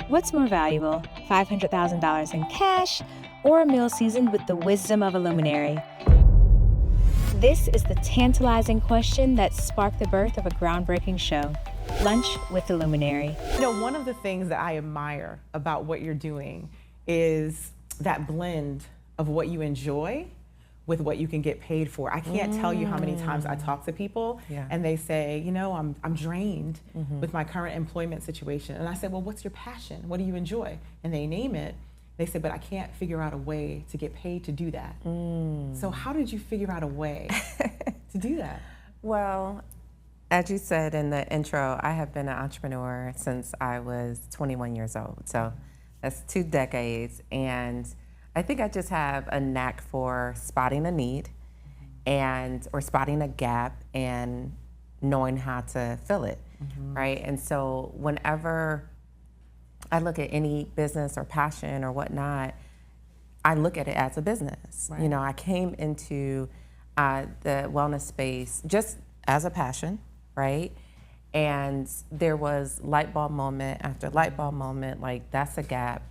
What's more valuable, $500,000 in cash or a meal seasoned with the wisdom of a luminary? This is the tantalizing question that sparked the birth of a groundbreaking show, Lunch with the Luminary. You know, one of the things that I admire about what you're doing is that blend of what you enjoy with what you can get paid for. I can't tell you how many times I talk to people and they say, you know, I'm drained with my current employment situation. And I say, well, what's your passion? What do you enjoy? And they name it. They say, but I can't figure out a way to get paid to do that. So how did you figure out a way to do that? Well, as you said in the intro, I have been an entrepreneur since I was 21 years old. So that's 2 decades. And I think I just have a knack for spotting a need or spotting a gap and knowing how to fill it, right? And so whenever I look at any business or passion or whatnot, I look at it as a business. Right. You know, I came into the wellness space just as a passion, right? And there was light bulb moment after light bulb moment, like that's a gap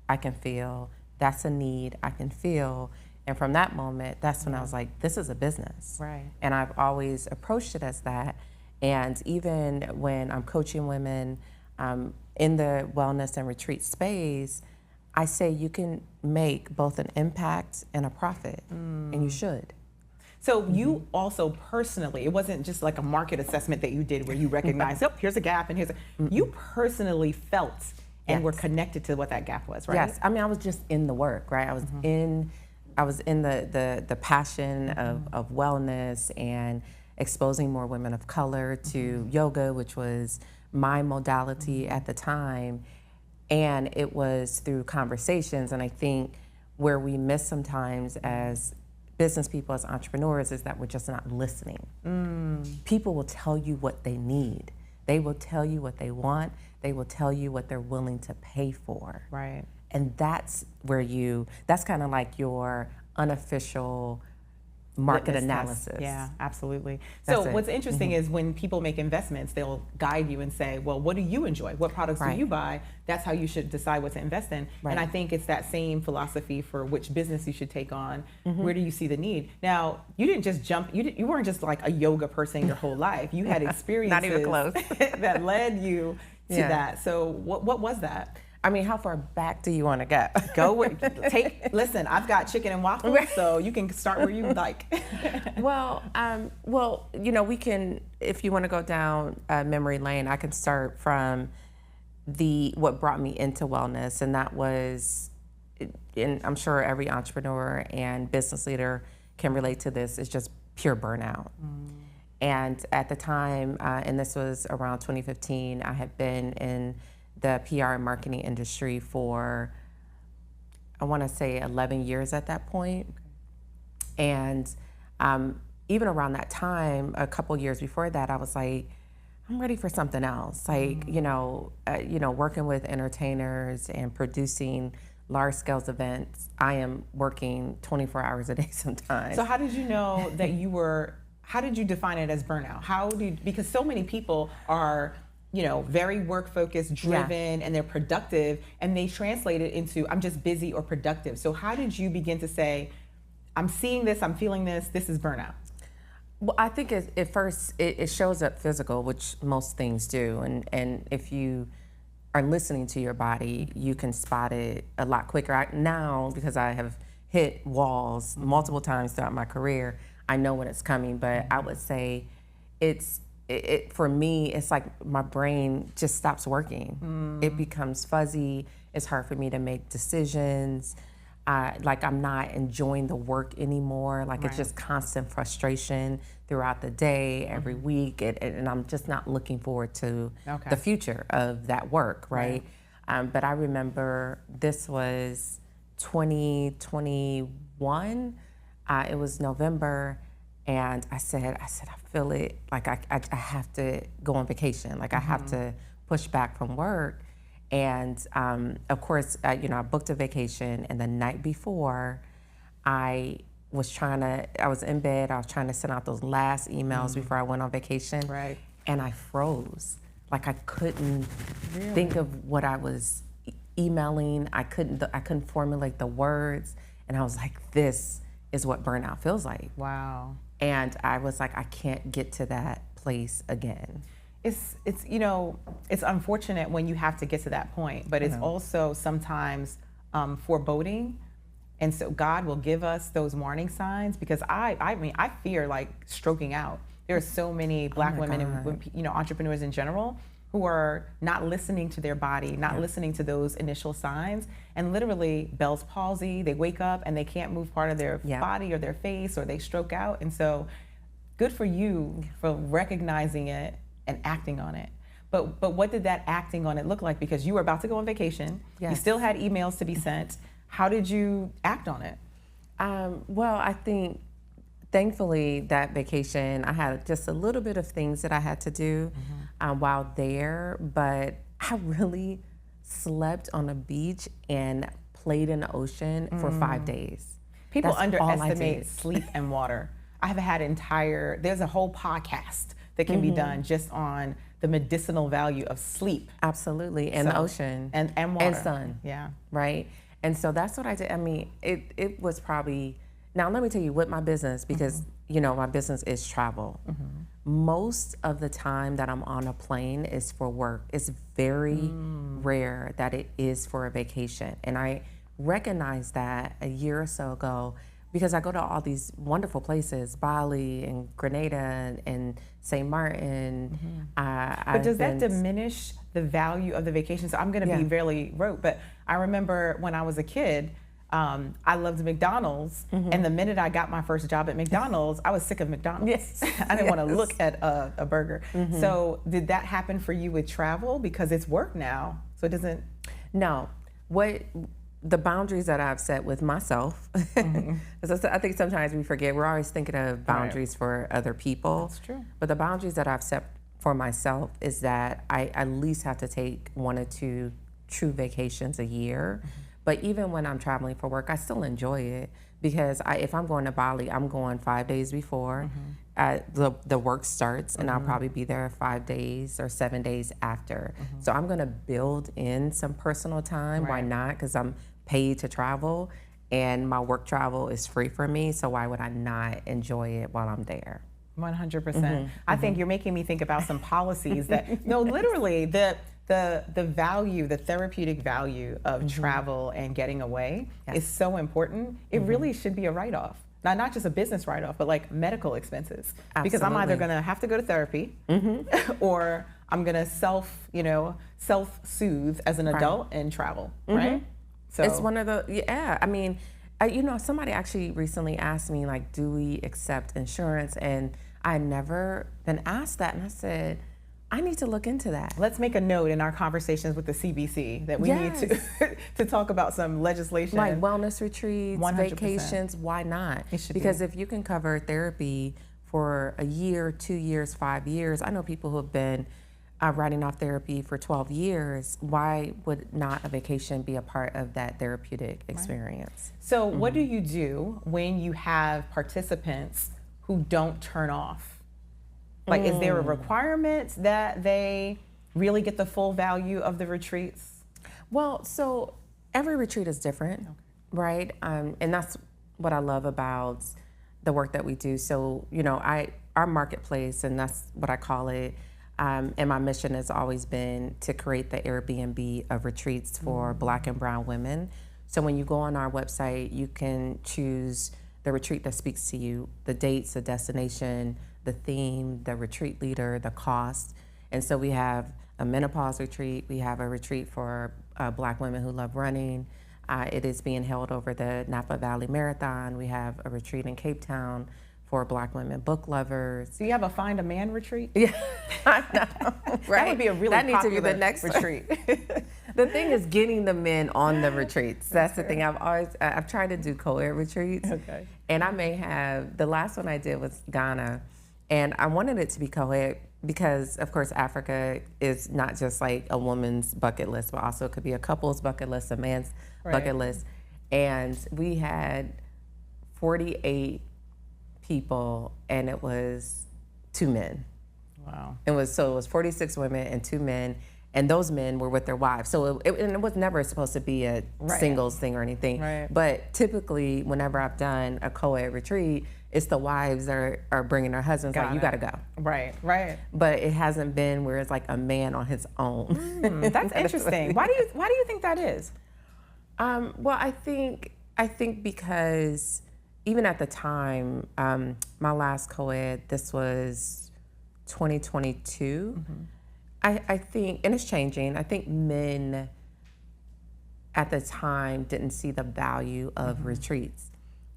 I can feel, that's a need I can feel. And from that moment, that's when I was like, this is a business. Right. And I've always approached it as that. And even when I'm coaching women in the wellness and retreat space, I say you can make both an impact and a profit, and you should. So you also personally, it wasn't just like a market assessment that you did where you recognized, oh, here's a gap and here's a, you personally felt and were connected to what that gap was, right? Yes, I mean, I was just in the work, right? I was in the passion of wellness and exposing more women of color to yoga, which was my modality at the time. And it was through conversations. And I think where we miss sometimes as business people, as entrepreneurs, is that we're just not listening. People will tell you what they need. They will tell you what they want. They will tell you what they're willing to pay for. Right. And that's where that's kind of like your unofficial market analysis. Yeah, absolutely. So what's interesting is when people make investments, they'll guide you and say, well, what do you enjoy? What products do you buy? That's how you should decide what to invest in. Right. And I think it's that same philosophy for which business you should take on. Where do you see the need? Now, you didn't just jump, you weren't just like a yoga person your whole life. You had experiences Not even close. that led you to that. So what was that? I mean, how far back do you want to go? Listen, I've got chicken and waffles, so you can start where you like. Well, you know, we can, if you want to go down memory lane, I can start from what brought me into wellness, and that was, and I'm sure every entrepreneur and business leader can relate to this, is just pure burnout. And at the time, and this was around 2015, I had been in the PR and marketing industry for, I want to say 11 years at that point. And even around that time, a couple years before that, I was like, I'm ready for something else. Like, you know, working with entertainers and producing large scale events, I am working 24 hours a day sometimes. So how did you know that how did you define it as burnout? Because so many people are, you know, very work focused, driven, and they're productive, and they translate it into I'm just busy or productive. So how did you begin to say, I'm seeing this, I'm feeling this is burnout? Well, I think at first it shows up physical, which most things do, and if you are listening to your body, you can spot it a lot quicker. Now, because I have hit walls multiple times throughout my career, I know when it's coming, but I would say for me, it's like my brain just stops working. It becomes fuzzy. It's hard for me to make decisions. Like I'm not enjoying the work anymore. Like it's just constant frustration throughout the day, every week, and I'm just not looking forward to the future of that work, right? But I remember this was 2021. It was November. And I said, I feel it, like I have to go on vacation. Like I have to push back from work. And of course, you know, I booked a vacation, and the night before, I was in bed, I was trying to send out those last emails before I went on vacation. Right. And I froze. Like I couldn't think of what I was emailing. I couldn't formulate the words, and I was like, this is what burnout feels like. Wow. And I was like, I can't get to that place again. It's it's unfortunate when you have to get to that point, but it's also sometimes foreboding. And so God will give us those warning signs, because I fear like stroking out. There are so many Black women and entrepreneurs in general who are not listening to their body, not listening to those initial signs, and literally Bell's palsy. They wake up and they can't move part of their body or their face, or they stroke out. And so, good for you for recognizing it and acting on it. But what did that acting on it look like? Because you were about to go on vacation. You still had emails to be sent. How did you act on it? Well, I think, thankfully, that vacation, I had just a little bit of things that I had to do while there, but I really slept on a beach and played in the ocean for 5 days. People underestimate sleep and water. I have had there's a whole podcast that can be done just on the medicinal value of sleep. Absolutely, and the ocean. And water. And sun. Yeah. Right? And so that's what I did. I mean, it was probably, now let me tell you what my business, because my business is travel. Most of the time that I'm on a plane is for work. It's very rare that it is for a vacation. And I recognized that a year or so ago, because I go to all these wonderful places, Bali and Grenada and St. Martin. But does that diminish the value of the vacation? So I'm going to be really rote, but I remember when I was a kid, I loved McDonald's, and the minute I got my first job at McDonald's, I was sick of McDonald's. I didn't want to look at a burger. So did that happen for you with travel? Because it's work now, so it doesn't... No. The boundaries that I've set with myself, I think sometimes we forget, we're always thinking of boundaries for other people. That's true. But the boundaries that I've set for myself is that I at least have to take 1 or 2 true vacations a year. But even when I'm traveling for work, I still enjoy it, because if I'm going to Bali, I'm going 5 days before the work starts, and I'll probably be there 5 days or 7 days after. So I'm going to build in some personal time. Why not? Because I'm paid to travel, and my work travel is free for me. So why would I not enjoy it while I'm there? 100%. I think you're making me think about some policies that, no, literally the value, the therapeutic value of travel and getting away is so important. It really should be a write-off. Not just a business write-off, but like medical expenses. Absolutely. Because I'm either gonna have to go to therapy or I'm gonna self-soothe as an adult and travel, right? So it's one of the, I mean, somebody actually recently asked me, like, do we accept insurance? And I had never been asked that, and I said, I need to look into that. Let's make a note in our conversations with the CBC that we need to talk about some legislation. Like wellness retreats, 100%. Vacations, why not? Because if you can cover therapy for a year, 2 years, 5 years, I know people who have been writing off therapy for 12 years, why would not a vacation be a part of that therapeutic experience? So what do you do when you have participants who don't turn off? Like, is there a requirement that they really get the full value of the retreats? Well, so every retreat is different, right? And that's what I love about the work that we do. So, our marketplace, and that's what I call it, and my mission has always been to create the Airbnb of retreats for Black and brown women. So when you go on our website, you can choose the retreat that speaks to you, the dates, the destination, the theme, the retreat leader, the cost. And so we have a menopause retreat. We have a retreat for Black women who love running. It is being held over the Napa Valley Marathon. We have a retreat in Cape Town for Black women book lovers. Do you have a Find a Man retreat? Yeah, I know, right? That would be a really that needs to be popular the next retreat. The thing is getting the men on the retreats. That's the thing. I've tried to do co-ed retreats. Okay. And I may have, the last one I did was Ghana, and I wanted it to be co-ed because, of course, Africa is not just like a woman's bucket list, but also it could be a couple's bucket list, a man's bucket list. And we had 48 people, and it was 2 men. Wow. It was 46 women and 2 men. And those men were with their wives. So and it was never supposed to be a singles thing or anything. Right. But typically, whenever I've done a co-ed retreat, it's the wives that are bringing their husbands, you got to go. Right, right. But it hasn't been where it's like a man on his own. That's interesting. Why do you think that is? Well, I think because even at the time, my last co-ed, this was 2022. I think, and it's changing, I think men at the time didn't see the value of retreats.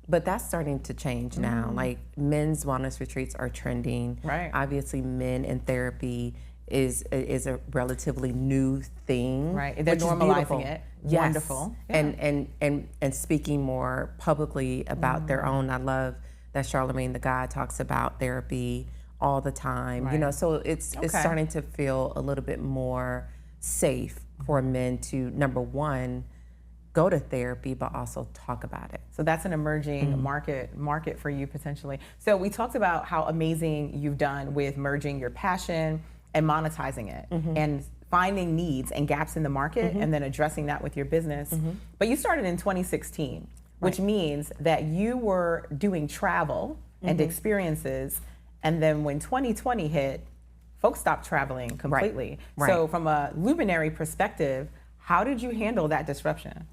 But that's starting to change now. Like men's wellness retreats are trending. Right. Obviously, men in therapy is a relatively new thing. Right. They're normalizing it. Yes. Wonderful. Yeah. And speaking more publicly about their own. I love that Charlemagne the God talks about therapy all the time. Right. You know, so it's starting to feel a little bit more safe for men to, number one, go to therapy, but also talk about it. So that's an emerging market for you potentially. So we talked about how amazing you've done with merging your passion and monetizing it and finding needs and gaps in the market and then addressing that with your business. But you started in 2016, which means that you were doing travel and experiences. And then when 2020 hit, folks stopped traveling completely. Right. So from a Luminary perspective, how did you handle that disruption?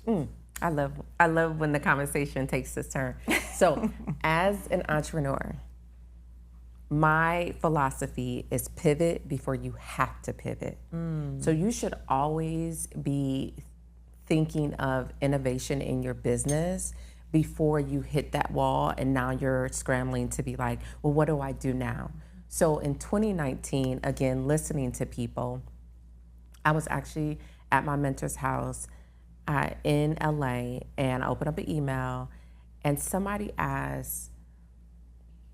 I love when the conversation takes this turn. So as an entrepreneur, my philosophy is pivot before you have to pivot. So you should always be thinking of innovation in your business before you hit that wall and now you're scrambling to be like, well, what do I do now? So in 2019, again, listening to people, I was actually at my mentor's house in LA, and I opened up an email and somebody asked,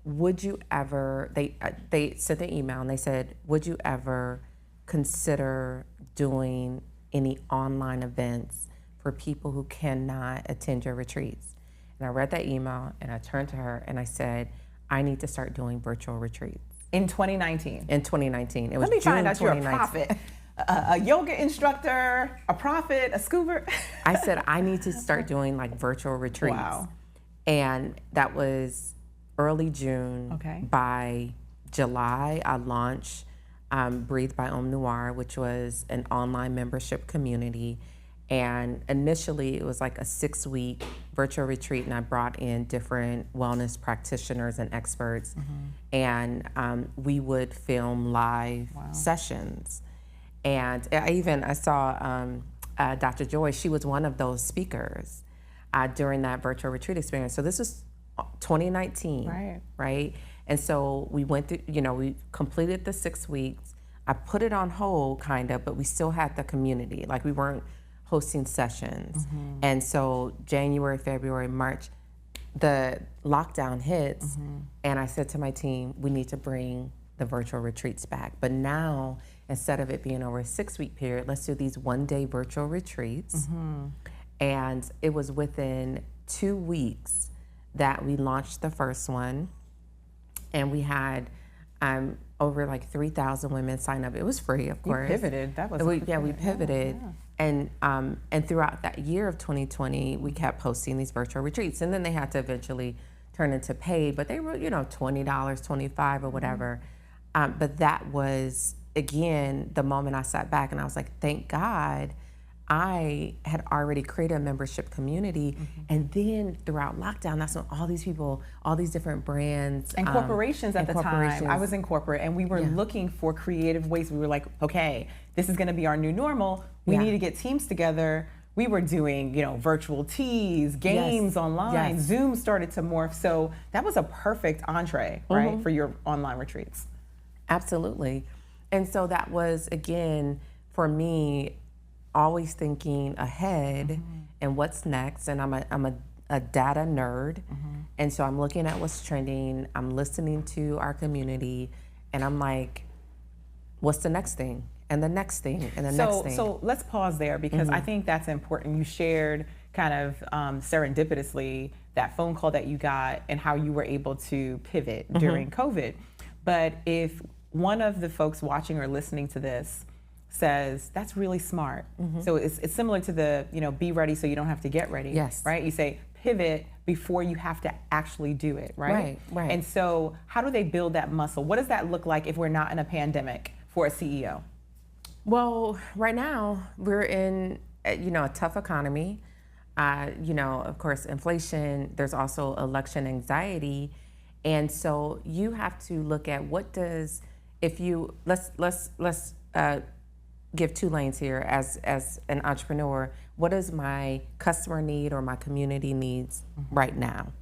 would you ever, they sent the email and they said, would you ever consider doing any online events for people who cannot attend your retreats? And I read that email and I turned to her and I said, I need to start doing virtual retreats. In 2019? In 2019. It was Let me June find out you're a 2019. prophet. A yoga instructor, a prophet, a scuba. I said, I need to start doing like virtual retreats. Wow. And that was early June. Okay. By July, I launched Breathe by Om Noir, which was an online membership community. And initially, it was like a 6-week virtual retreat, and I brought in different wellness practitioners and experts, and we would film live sessions. And I saw Dr. Joy. She was one of those speakers during that virtual retreat experience. So this was 2019, right? And so we went through, we completed the 6 weeks. I put it on hold, kind of, but we still had the community. Like, we weren't hosting sessions. And so January, February, March, the lockdown hits, and I said to my team, we need to bring the virtual retreats back. But now, instead of it being over a 6-week period, let's do these one-day virtual retreats. And it was within 2 weeks that we launched the first one, and we had over like 3,000 women sign up. It was free, of course. You pivoted. That was we pivoted. And throughout that year of 2020, we kept hosting these virtual retreats, and then they had to eventually turn into paid, but they were, $20, $25 or whatever. But that was, again, the moment I sat back and I was like, thank God I had already created a membership community. And then throughout lockdown, that's when all these people, all these different brands. And corporations at the time. I was in corporate, and we were looking for creative ways. We were like, okay, this is gonna be our new normal. We need to get teams together. We were doing, virtual teas, games online. Zoom started to morph. So that was a perfect entree, right, for your online retreats. Absolutely. And so that was, again, for me, always thinking ahead and what's next. And I'm a data nerd. And so I'm looking at what's trending. I'm listening to our community, and I'm like, what's the next thing? And the next thing, and the next thing. So let's pause there, because I think that's important. You shared kind of serendipitously that phone call that you got and how you were able to pivot during COVID. But if one of the folks watching or listening to this says, that's really smart. So it's similar to the, be ready so you don't have to get ready. Yes. Right? You say pivot before you have to actually do it, right? Right. And so how do they build that muscle? What does that look like if we're not in a pandemic for a CEO? Well, right now we're in, a tough economy. Of course, inflation, there's also election anxiety. And so you have to look at let's give two lanes here as an entrepreneur. What does my customer need or my community needs right now?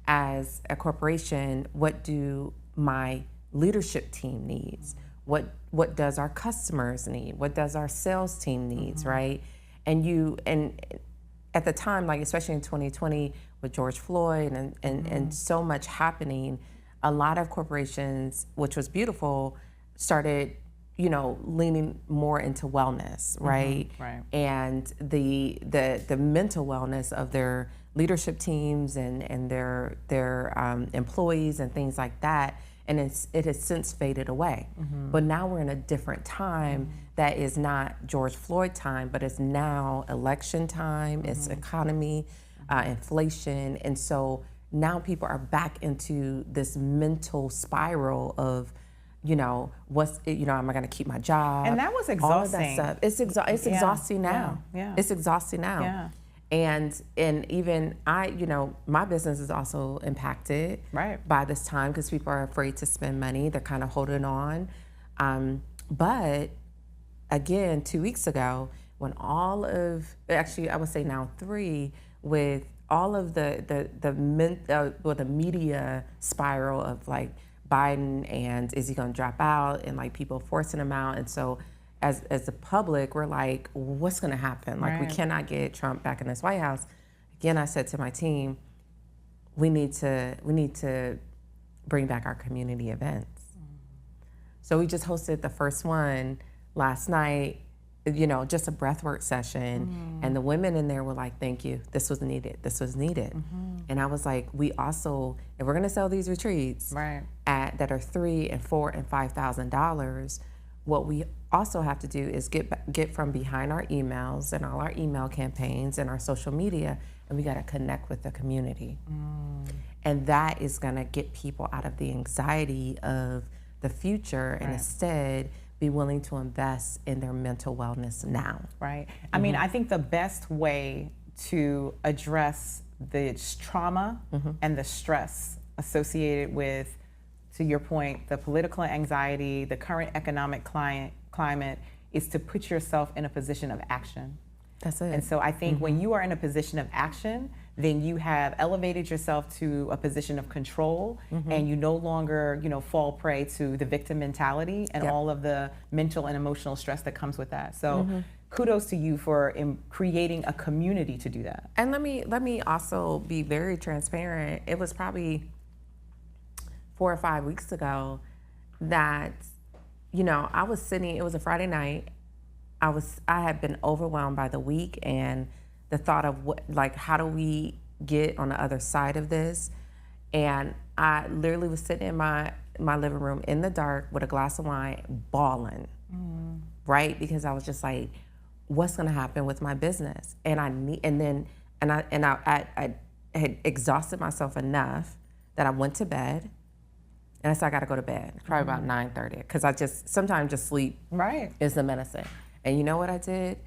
As a corporation, what do my leadership team needs? What does our customers need? What does our sales team needs, right? And at the time, like especially in 2020 with George Floyd and so much happening, a lot of corporations, which was beautiful, started leaning more into wellness, right? Right. And the mental wellness of their leadership teams and their employees and things like that. And it has since faded away. But now we're in a different time that is not George Floyd time, but it's now election time, it's economy, inflation. And so now people are back into this mental spiral of, am I going to keep my job? And that was exhausting. All of that stuff. It's exhausting now. Yeah. It's exhausting now. Yeah. And even my business is also impacted by this time because people are afraid to spend money. They're kind of holding on. But again, 2 weeks ago, when I would say now 3, with all of the media spiral of like Biden and is he going to drop out and like people forcing him out. And so as the public, we're like, what's going to happen? Like we cannot get Trump back in this White House. Again, I said to my team, we need to bring back our community events. So we just hosted the first one last night, just a breathwork session. And the women in there were like, thank you, this was needed. And I was like, we also, if we're gonna sell these retreats that are $3,000 and $4,000 and $5,000, what we also have to do is get from behind our emails and all our email campaigns and our social media, and we gotta connect with the community. And that is gonna get people out of the anxiety of the future and instead be willing to invest in their mental wellness now. Right. I mean, I think the best way to address the trauma and the stress associated with, to your point, the political anxiety, the current economic climate, is to put yourself in a position of action. That's it. And so I think when you are in a position of action, then you have elevated yourself to a position of control, and you no longer, fall prey to the victim mentality and all of the mental and emotional stress that comes with that. So kudos to you for creating a community to do that. And let me also be very transparent. It was probably 4 or 5 weeks ago that, I was sitting, it was a Friday night. I had been overwhelmed by the week and the thought of how do we get on the other side of this? And I literally was sitting in my living room in the dark with a glass of wine, bawling, right? Because I was just like, what's gonna happen with my business? And I had exhausted myself enough that I went to bed. And I said, I gotta go to bed, probably about 9:30, because sometimes just sleep is the medicine. And you know what I did?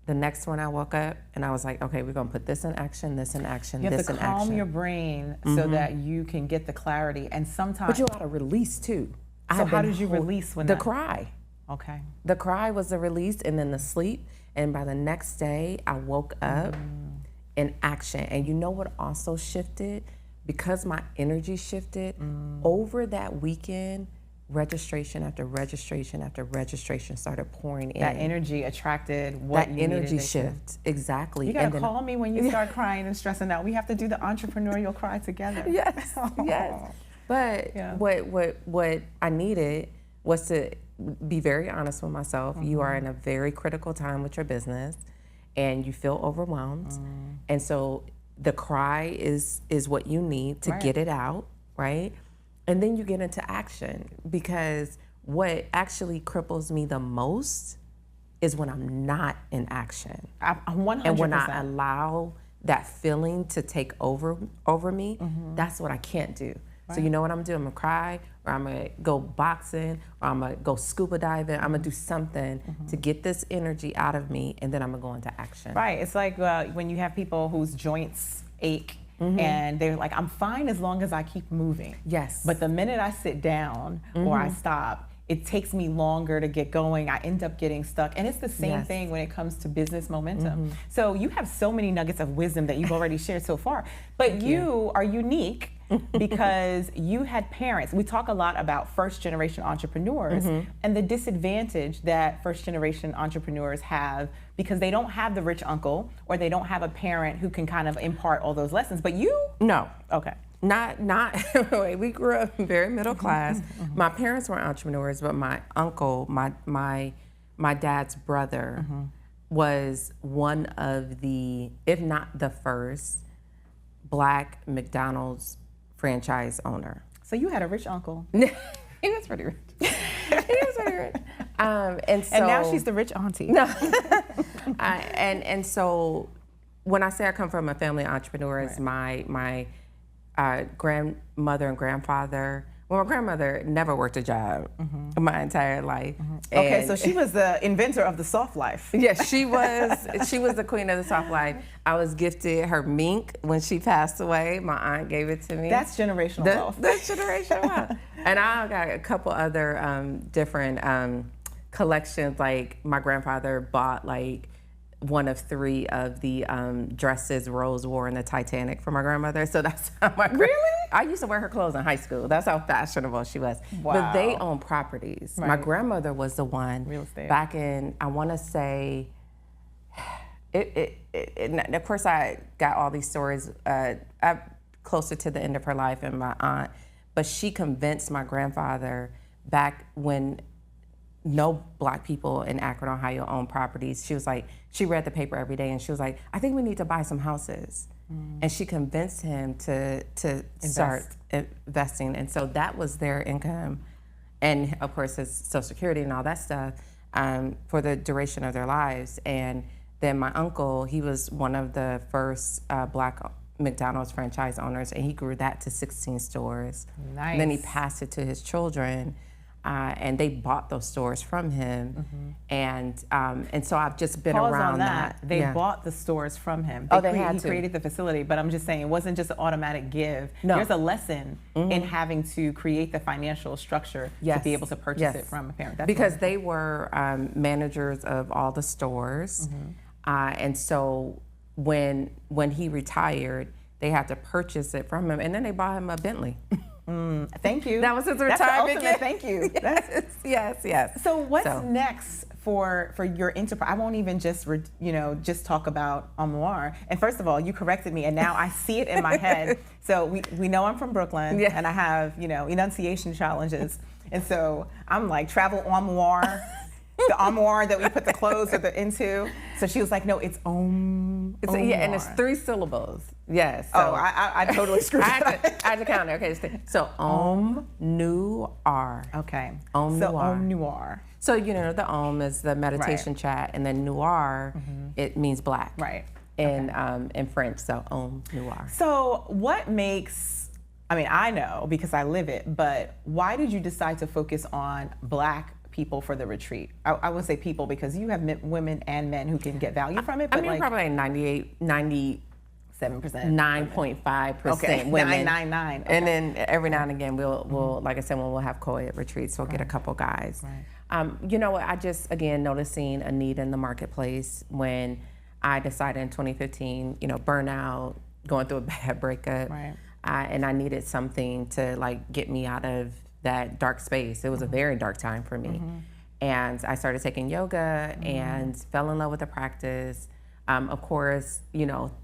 The next one I woke up and I was like, okay, we're gonna put this in action, this in action, this in action. You have to calm your brain so that you can get the clarity. And sometimes, but you gotta release too. So how did you release when the cry? Okay. The cry was the release, and then the sleep. And by the next day, I woke up in action. And you know what also shifted? Because my energy shifted over that weekend, registration after registration after registration started pouring in. That energy attracted what you needed. That energy shift, exactly. You gotta call me when you start crying and stressing out. We have to do the entrepreneurial cry together. Yes, yes. But what I needed was to be very honest with myself. You are in a very critical time with your business, and you feel overwhelmed, and so the cry is what you need to get it out, right? And then you get into action, because what actually cripples me the most is when I'm not in action. I'm 100%. And when I allow that feeling to take over me, that's what I can't do. Right. So you know what I'm gonna do? I'm gonna cry, or I'm gonna go boxing, or I'm gonna go scuba diving. I'm gonna do something to get this energy out of me, and then I'm gonna go into action. Right, it's like when you have people whose joints ache, and they're like, I'm fine as long as I keep moving. Yes. But the minute I sit down or I stop, it takes me longer to get going. I end up getting stuck. And it's the same thing when it comes to business momentum. So you have so many nuggets of wisdom that you've already shared so far. But you are unique because you had parents. We talk a lot about first generation entrepreneurs and the disadvantage that first generation entrepreneurs have because they don't have the rich uncle or they don't have a parent who can kind of impart all those lessons. But you? No. Okay. Not we grew up very middle class. My parents were entrepreneurs, but my uncle, my dad's brother, was one of the, if not the first, Black McDonald's franchise owner. So you had a rich uncle. He was pretty rich. He was pretty rich. And now she's the rich auntie. No. And so when I say I come from a family of entrepreneurs, my grandmother and grandfather. Well, my grandmother never worked a job my entire life. Okay, so she was the inventor of the soft life. Yes, she was. She was the queen of the soft life. I was gifted her mink when she passed away. My aunt gave it to me. That's generational wealth. That's generational wealth. And I got a couple other different collections. Like my grandfather bought like one of 3 of the dresses Rose wore in the Titanic for my grandmother. So that's how Really? I used to wear her clothes in high school. That's how fashionable she was. Wow. But they own properties. Right. My grandmother was the one Real estate. back in, I want to say, and of course I got all these stories closer to the end of her life and my aunt, but she convinced my grandfather back when no Black people in Akron, Ohio owned properties. She was like, she read the paper every day and she was like, I think we need to buy some houses. And she convinced him to start investing. And so that was their income. And of course, his Social Security and all that stuff for the duration of their lives. And then my uncle, he was one of the first Black McDonald's franchise owners, and he grew that to 16 stores. Nice. And then he passed it to his children. And they bought those stores from him, and so I've just been Pause around on that. They Yeah. bought the stores from him. They had He to. created the facility, but I'm just saying it wasn't just an automatic give. No. There's a lesson in having to create the financial structure to be able to purchase it from a parent. That's because wonderful. they were managers of all the stores, and so when he retired, they had to purchase it from him, and then they bought him a Bentley. Thank you. That was his That's the retirement ultimate gift. thank you. Yes. So what's next for your enterprise? I won't even just talk about Om Noir. And first of all, you corrected me, and now I see it in my head. So we know I'm from Brooklyn, and I have enunciation challenges, and so I'm like travel Om Noir. The armoire that we put the clothes into. So she was like, no, it's Om. And it's 3 syllables. Yes. So I totally screwed it up. I had to count it. Okay, so Om Noir. Okay. Om so Noir. Om Noir. So the Om is the meditation chat, and then Noir, it means black. Right. In French, so Om Noir. So what makes, I know because I live it, but why did you decide to focus on Black people for the retreat? I would say people because you have women and men who can get value from it. But probably 97%, 9.5% women. 999. And then every now and again, we'll like I said, when we'll have co-ed retreats, we'll get a couple guys. Right. You know what? I just, again, noticing a need in the marketplace when I decided in 2015, burnout, going through a bad breakup. Right. And I needed something to get me out of that dark space. It was a very dark time for me. And I started taking yoga and fell in love with the practice. Of course,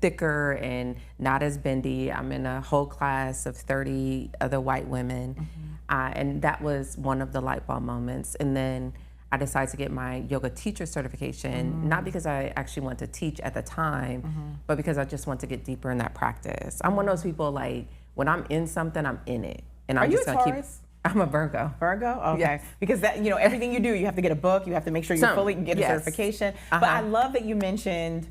thicker and not as bendy. I'm in a whole class of 30 other white women. And that was one of the light bulb moments. And then I decided to get my yoga teacher certification, not because I actually want to teach at the time, but because I just want to get deeper in that practice. I'm one of those people, when I'm in something, I'm in it. And I'm Are you just a gonna Taurus? I'm a Virgo. Virgo? Okay. Yes. Because that, everything you do, you have to get a book, you have to make sure you fully get a certification. But I love that you mentioned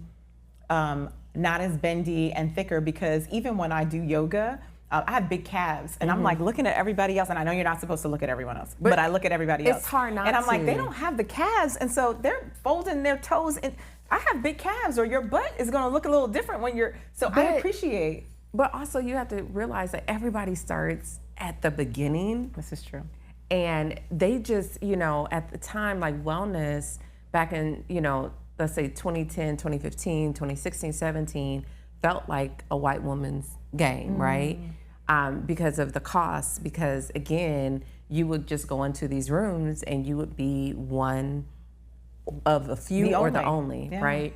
not as bendy and thicker, because even when I do yoga, I have big calves, and I'm like looking at everybody else, and I know you're not supposed to look at everyone else, but I look at everybody else. It's hard not to. And I'm like, they don't have the calves, and so they're folding their toes, and I have big calves, or your butt is gonna look a little different when you're, I appreciate. But also you have to realize that everybody starts at the beginning. This is true. And they just, at the time, like wellness back in, let's say 2010, 2015, 2016, 17, felt like a white woman's game, right? Because of the costs, because again, you would just go into these rooms and you would be one of a few or the only, right?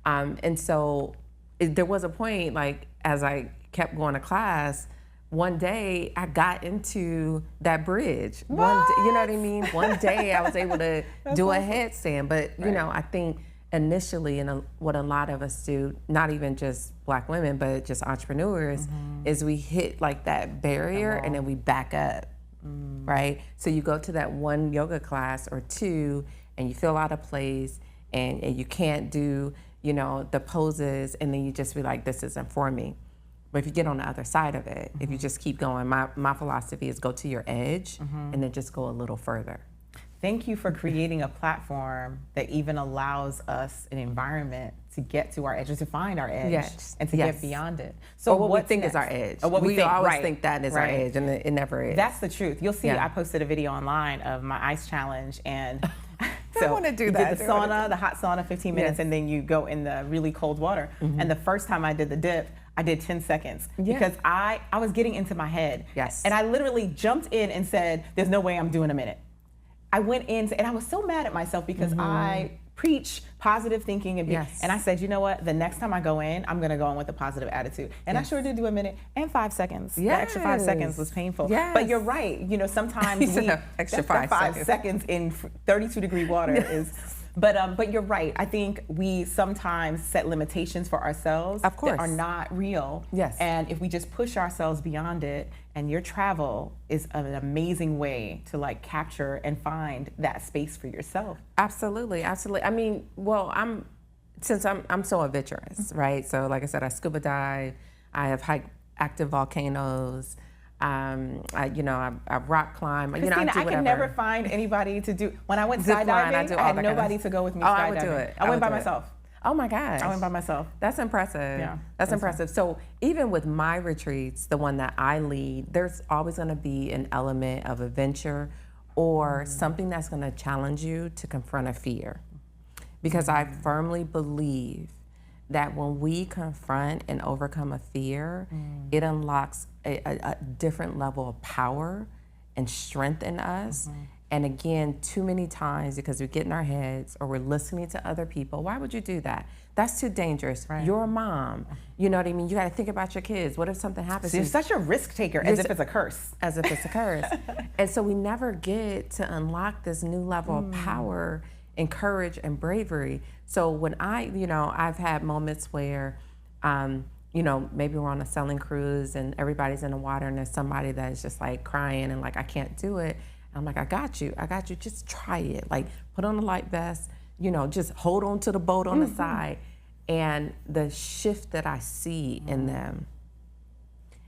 And so there was a point, like, as I kept going to class, one day I got into that bridge. One day, you know what I mean? One day I was able to do a headstand, but I think initially, and what a lot of us do, not even just Black women, but just entrepreneurs, is we hit like that barrier and then we back up, right? So you go to that one yoga class or two and you feel out of place and you can't do, the poses, and then you just be like, this isn't for me. But if you get on the other side of it, if you just keep going, my philosophy is go to your edge and then just go a little further. Thank you for creating a platform that even allows us an environment to get to our edge, or to find our edge, and to get beyond it. So what we think is our edge. Or what we think, always think that is our edge, and it never is. That's the truth. You'll see, I posted a video online of my ice challenge, and I want to do that. You did the sauna, the hot sauna, 15 minutes, and then you go in the really cold water. And the first time I did the dip, I did 10 seconds because I was getting into my head. Yes. And I literally jumped in and said, there's no way I'm doing a minute. I went in, and I was so mad at myself because I preach positive thinking, and and I said, you know what, the next time I go in, I'm gonna go in with a positive attitude. And I sure did do a minute and 5 seconds. The extra 5 seconds was painful. But you're right, sometimes extra that 5 seconds in 32-degree water is. But you're right. I think we sometimes set limitations for ourselves that are not real. Yes. And if we just push ourselves beyond it, and your travel is an amazing way to like capture and find that space for yourself. Absolutely, absolutely. I mean, well, I'm so adventurous, right? So like I said, I scuba dive, I have hiked active volcanoes. I rock climb. Christina, I can never find anybody to do. When I went skydiving, I had nobody to go with me skydiving. I would do it. I went by myself. Oh my gosh. I went by myself. That's impressive. Yeah. That's impressive. So even with my retreats, the one that I lead, there's always going to be an element of adventure or something that's going to challenge you to confront a fear. Because I firmly believe that when we confront and overcome a fear, it unlocks a different level of power and strength in us. And again, too many times, because we get in our heads or we're listening to other people, why would you do that? That's too dangerous. Right. You're a mom. You know what I mean? You got to think about your kids. What if something happens to you? You're such a risk taker, as if it's a curse. As if it's a curse. And so we never get to unlock this new level of power and courage and bravery. So when I've had moments where, maybe we're on a sailing cruise and everybody's in the water and there's somebody that is just like crying and like, I can't do it. I'm like, I got you, just try it. Like, put on a life vest, just hold on to the boat on the side. And the shift that I see in them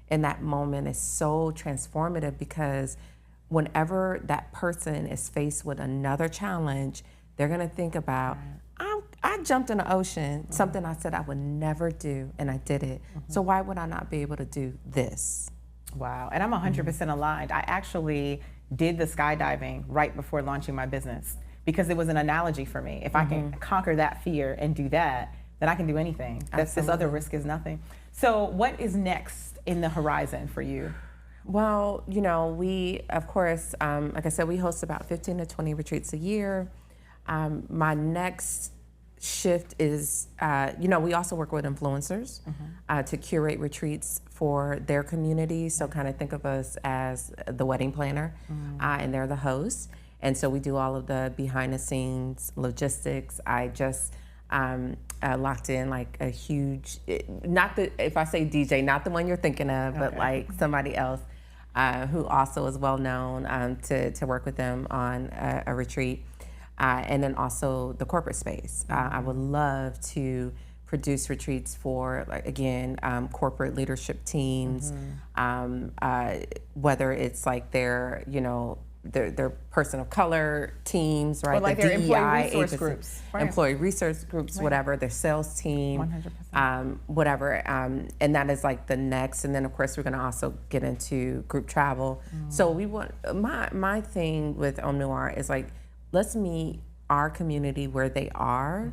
in that moment is so transformative, because whenever that person is faced with another challenge, they're gonna think about, I jumped in the ocean, something I said I would never do, and I did it. So why would I not be able to do this? Wow, and I'm 100% aligned. I actually did the skydiving right before launching my business because it was an analogy for me. If I can conquer that fear and do that, then I can do anything. This other risk is nothing. So what is next in the horizon for you? Well, we, of course, like I said, we host about 15 to 20 retreats a year. My next shift is, we also work with influencers to curate retreats for their community. So kind of think of us as the wedding planner, and they're the host. And so we do all of the behind the scenes logistics. I just locked in like a huge, if I say DJ, not the one you're thinking of, but like somebody else. who also is well known, to work with them on a retreat. And then also the corporate space. I would love to produce retreats for, like, again, corporate leadership teams, whether it's like their, their person of color teams, right? Or like the their employee DEI resource agency, groups. Right. employee research groups, whatever, their sales team, 100%. whatever. And that is like the next. And then of course we're going to also get into group travel. So we want, my thing with Om Noir is like, let's meet our community where they are,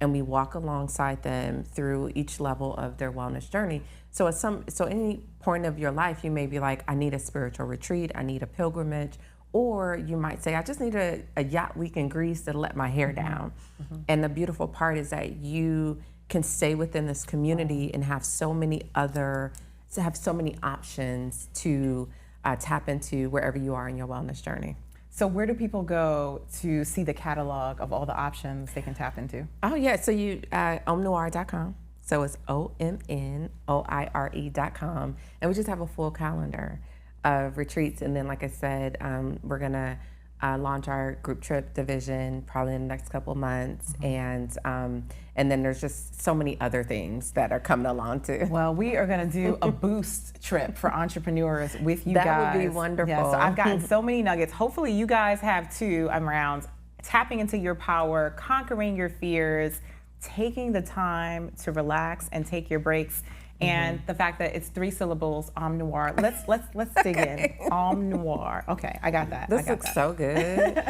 and we walk alongside them through each level of their wellness journey. So any point of your life, you may be like, I need a spiritual retreat, I need a pilgrimage, or you might say, I just need a yacht week in Greece to let my hair down. And the beautiful part is that you can stay within this community and have so many options to tap into wherever you are in your wellness journey. So where do people go to see the catalog of all the options they can tap into? Oh yeah, so you omnoir.com. So it's OMNOIRE.com, and we just have a full calendar of retreats. And then, like I said, we're gonna launch our group trip division probably in the next couple of months, and then there's just so many other things that are coming along too. Well, we are going to do a boost trip for entrepreneurs with you guys. That would be wonderful. Yeah, so I've gotten so many nuggets. Hopefully you guys have too, around tapping into your power, conquering your fears, taking the time to relax and take your breaks. And the fact that it's 3 syllables, Om Noir. Let's dig in. Om Noir. Okay, I got that. This looks so good.